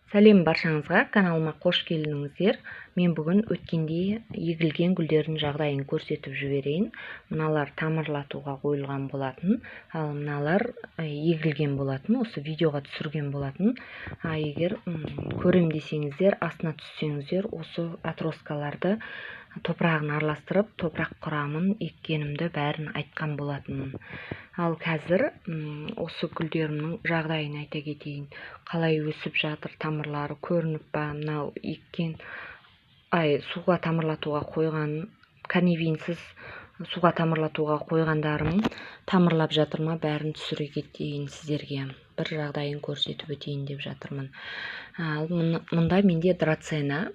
Сәлем баршаңызға, каналыма қош келдіңіздер. Мен бүгін өткенде егілген гүлдердің жағдайын көрсетіп жіберейін. Мыналар тамырлатуға қойылған болатын, ал мыналар егілген болатын, осы видеоға түсірген болатын. Егер көрем десеңіздер, астына түссеңіздер, осы атроскаларды топырағын араластырып, топырақ құрамын еккенімді бәрін айтқан болатынмын. Ал қазір осы гүлдерімнің жағдайын айта кетейін. Қалай өсіп жатыр, тамырлары көрініп па, мынау еккен суға тамырлатуға қойған, каневинсіз суға тамырлатуға қойғандарым тамырлап жатыр ма, бәрін түсіре кетейін сіздерге. Бір жағдайын көрсетіп өтейін деп жатырмын. Ал мұнда менде драценаны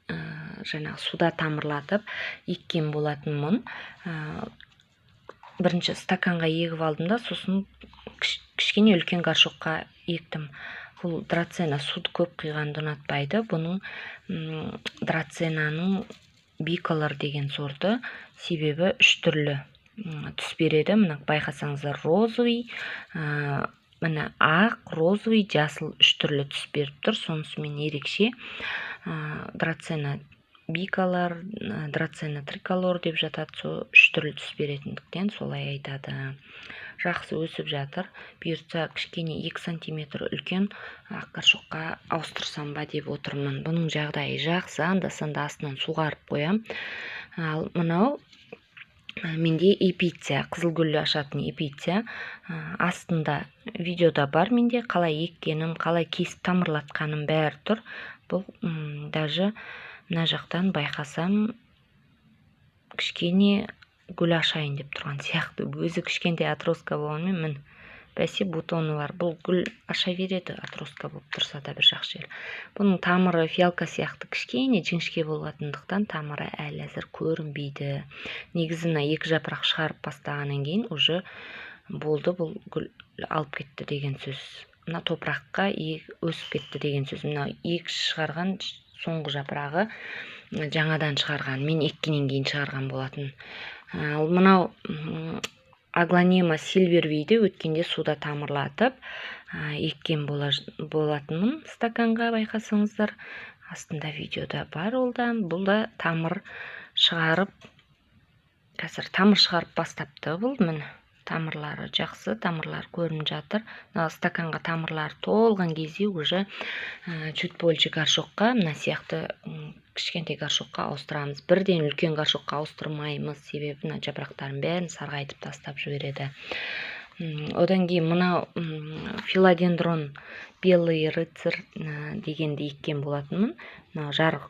жаңағы суда тамырлатып еккен болатынмын. Бірінші стаканға егіп алдым да, сосын кішкене үлкен горшокқа ектім. Бұл драцена суды көп құйғанды ұнатпайды. Бұның драценаның биколор деген сорты, себебі үш түрлі түс береді. Мына байқасаңыздар, розовый, мына ақ, розовый, жасыл үш түрлі түс беріп тұр. Сонысымен ерекше драцена биколор, драцена триколор деп жатады. Сол үш түрлі түс беретіндіктен солай айтады. Жақсы өсіп жатыр. Бұйыртса кішкене 2 сантиметр үлкен горшокқа ауыстырсам ба деп отырмын. Бұның жағдайы жақсы, анда-санда астынан суғарып қоям. Ал мынау менде эпиция, қызылгүл ашатын эпиция. Астында видеода бар менде, қалай еккенім, қалай кесіп тамырлатқаным бәрі тұр. Бұл даже мына жақтан байқасам кішкене гүл ашайын деп тұрған сияқты. Өзі кішкентай атроска болғанмен, бәсе бутоны бар. Бұл гүл аша береді, атроска болып тұрса да бір жақсы жер. Бұның тамыры фиалка сияқты кішкене жіңішке болғандықтан тамыры әлі әзір көрінбейді. Негізі мына 2 жапырақ шығарып бастағаннан кейін уже болды, бұл гүл алып кетті деген сөз. Мына топыраққа өсіп кетті деген сөз. Мына 2 шығарған соңғы жапырағы жаңадан шығарған, мен еккенен кейін шығарған болатын. Ал мынау аглонема сильвервейді өткенде суда тамырлатып еккен болатынмын стаканға, байқасаңыздар. Астында видеода бар олдан. Бұл да тамыр шығарып, қазір тамыр шығарып бастапты. Бұл міне тамырлары жақсы, тамырлар көрініп жатыр. Стаканға тамырлар толған кезде уже чуть больше горшокқа, мына сияқты кішкентай горшокқа ауыстырамыз. Бірден үлкен горшокқа ауыстырмаймыз, себебі мына жапырақтарын бәрін сарғайтып тастап жібереді. Одан кейін мынау филодендрон белый рыцарь дегенді еккен болатынмын. Жарық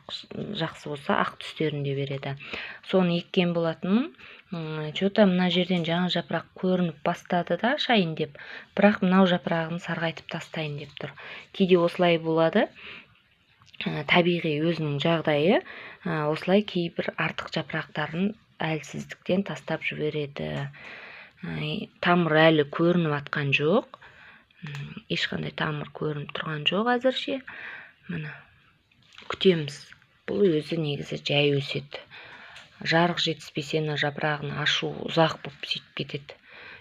жақсы болса ақ түстерінде береді. Соны еккен болатынмын. Жота мына жерден жаңа жапырақ көрініп бастады да, шайын деп. Бірақ мынау жапырағын сарғайтып тастайын деп тұр. Кейде осылай болады. Табиғи өзінің жағдайы, осылай кейбір артық жапырақтарын әлсіздіктен тастап жібереді. Тамыр әлі көрініп атқан жоқ. Ешқандай тамыр көрініп тұрған жоқ әзірше. Міне күтеміз. Бұл өзі негізі жай өседі. Жарық жетіспесе жапырағын ашу ұзақ болып сөйтіп кетеді.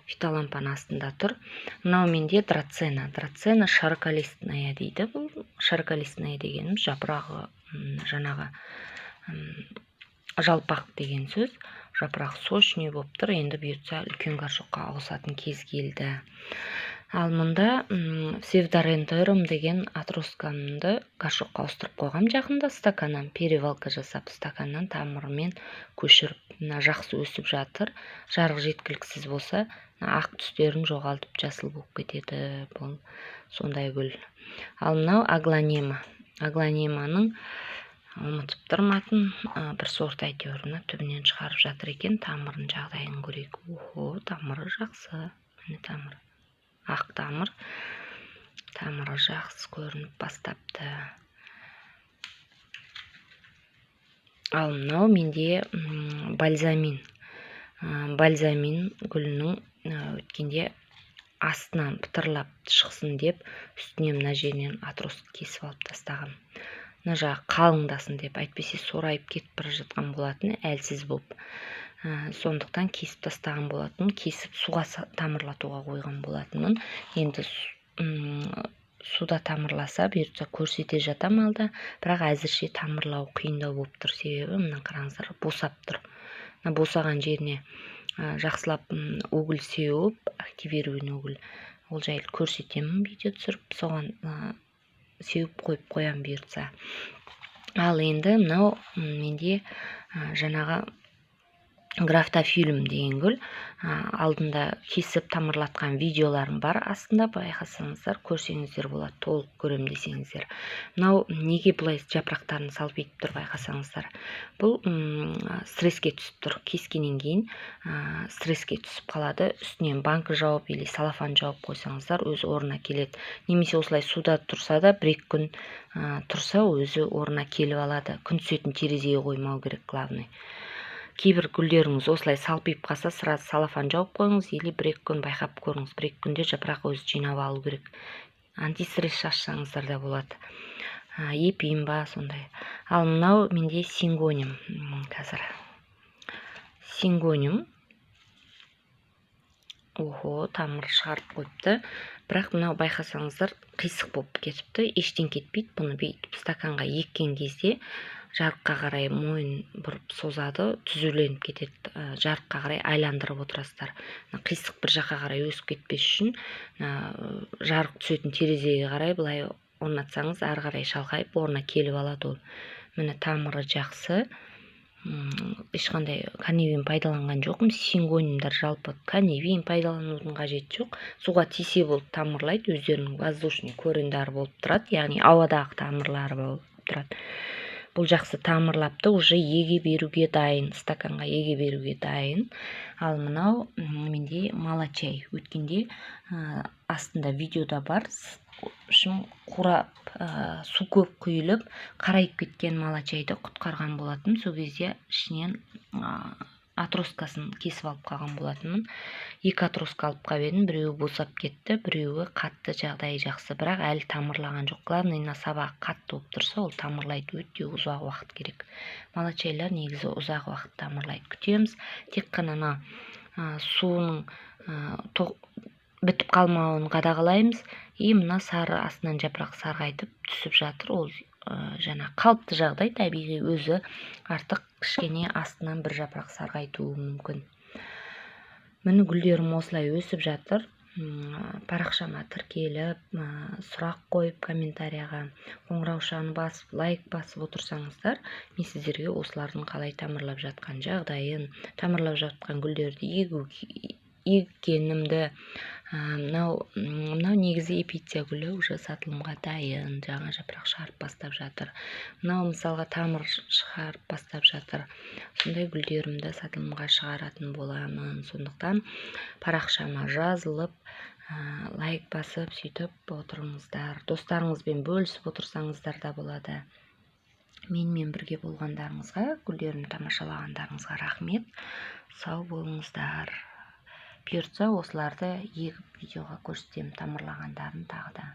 Фитолампаның астында тұр. Мынау менде драцена широколистная дейді. Бұл широколистная дегеніміз жапырағы жаңағы жалпақ деген сөз. Жапырақ сочный болып тұр. Енді бұйыртса үлкен горшокқа ауысатын кез келді. Ал мұнда псевдорентерум деген атроскамды горшокқа ауыстырып қойғам жақында стаканнан. Перевалка жасап стаканнан тамырымен көшіріп. Жақсы өсіп жатыр. Жарық жеткіліксіз болса, ақ түстерін жоғалтып жасыл болып кетеді. Бұл сондай гүл. Ал мынау аглонема. Аглонеманың ұмытып тұрматын бір сорт әйтеуір түбінен шығарып жатыр екен. Тамырын жағдайын көрейік. Тамыры жақсы. Міне тамыры. Ақ тамыр. Тамыры жақсы көрініп бастапты. Ал мынау менде бальзамин. Бальзамин гүлінің өткенде астынан пытырлап шықсын деп, үстіне мына жерінен атроска кесіп алып тастағам. Мына жағы қалыңдасын деп, әйтпесе сорайып кетіп бара жатқан болатын, әлсіз болып. Сондықтан кесіп тастаған болатын, кесіп суға тамырлатуға қойған болатынмын. Енді суда тамырласа бұйыртса көрсете жатам алда, бірақ әзірше тамырлау қиындау болып тұр. Себебі мына қараңыздар, босап тұр. Мына босаған жеріне жақсылап угіль сеуіп, активированный угіль, ол жайлы көрсетемін видео түсіріп, соған сеуіп қойып қоям бұйыртса. Ал енді мынау менде жаңағы графтофильм деген гүл, алдында кесіп тамырлатқан видеоларым бар, астында байқасаңыздар, көрсеңіздер болады, толық көрем десеңіздер. Мынау неге бұлай жапырақтарын салып етіп тұр, байқасаңыздар. Бұл стресске түсіп тұр. Кескеннен кейін стресске түсіп қалады. Үстінен банка жауып или салафан жауып қойсаңыздар, өз орнына келеді. Немесе осылай суда тұрса да, бір-екі күн тұрса, өзі орнына келіп алады. Күн түсетін терезеге қоймау керек, главный. Кейбір гүлдеріңіз осылай салпиып қалса, сразу салафан жауып қойыңыз, или бір-екі күн байқап көріңіз. Бір-екі күнде жапырақ өзі жинап алу керек. Антистресс шашсаңыздар да болады. Епин ба сондай. Ал мынау менде сингоним. Қазір сингоним. Охо, тамыр шығарып қойыпты. Бірақ мынау байқасаңыздар қисық болып кетіпті. Ештен кетпейді. Бұны бүйтіп стаканға еккен кезде жарыққа қарай мойын бұрып созады, түзуленіп кетеді. Жарыққа қарай айландырып отырасыздар. Қисық бір жаққа қарай өсіп кетпес үшін жарық түсетін терезеге қарай былай орнатсаңыз, ары қарай шалқайып орнына келіп алады ол. Міне тамыры жақсы. Ешқандай канневин пайдаланған жоқпын. Сингонимдар жалпы канневин пайдаланудың қажеті жоқ. Суға тисе болып тамырлайды, өздерінің воздушный корендары болып тұрады, яғни ауадағы тамырлары болып тұрады. Бұл жақсы тамырлапты, уже еге беруге дайын, стаканға еге беруге дайын. Ал мынау менде малачай. Өткенде астында видеода бар, шым қурап, су көп құйылып, қарайып кеткен малачайды құтқарған болатын. Сол кезде ішінен атроскасын кесіп алып қалған болатынмын. 2 атроска алып қалып, біреуі босап кетті, біреуі қатты, жағдайы жақсы, бірақ әлі тамырлаған жоқ. Главный, сабағы қатты болып тұрса, ол тамырлайды, өте ұзақ уақыт керек. Малачайлар негізі ұзақ уақыт тамырлайды. Күтеміз. Тек қана суының бітіп қалмауын қадағалаймыз. Мына сары астынан жапырақ сарғайтып түсіп жатыр. Ол жаңа қалыпты жағдай, табиғи өзі, артық кішкене астынан бір жапырақ сарғайтуы мүмкін. Міне гүлдерім осылай өсіп жатыр. Парақшама тіркеліп, сұрақ қойып, комментарияға қоңыраушаны басып, лайк басып отырсаңыздар, мен сіздерге осылардың қалай тамырлап жатқан жағдайын, тамырлап жатқан гүлдерді егкенімді, мынау негізі эпиция гүлі уже сатылымға дайын, жаңа жапырақ шығарып бастап жатыр. Мынау мысалға тамыр шығарып бастап жатыр. Сондай гүлдерімді сатылымға шығаратын боламын. Сондықтан парақшама жазылып, лайк басып, сөйтіп отырыңыздар. Достарыңызбен бөлісіп отырсаңыздар да болады. Менімен бірге болғандарыңызға, гүлдерімді тамашалағандарыңызға рахмет. Сау болыңыздар. Бұйыртса осыларды егіп видеоға көрсетемін, тамырлағандарын тағы да.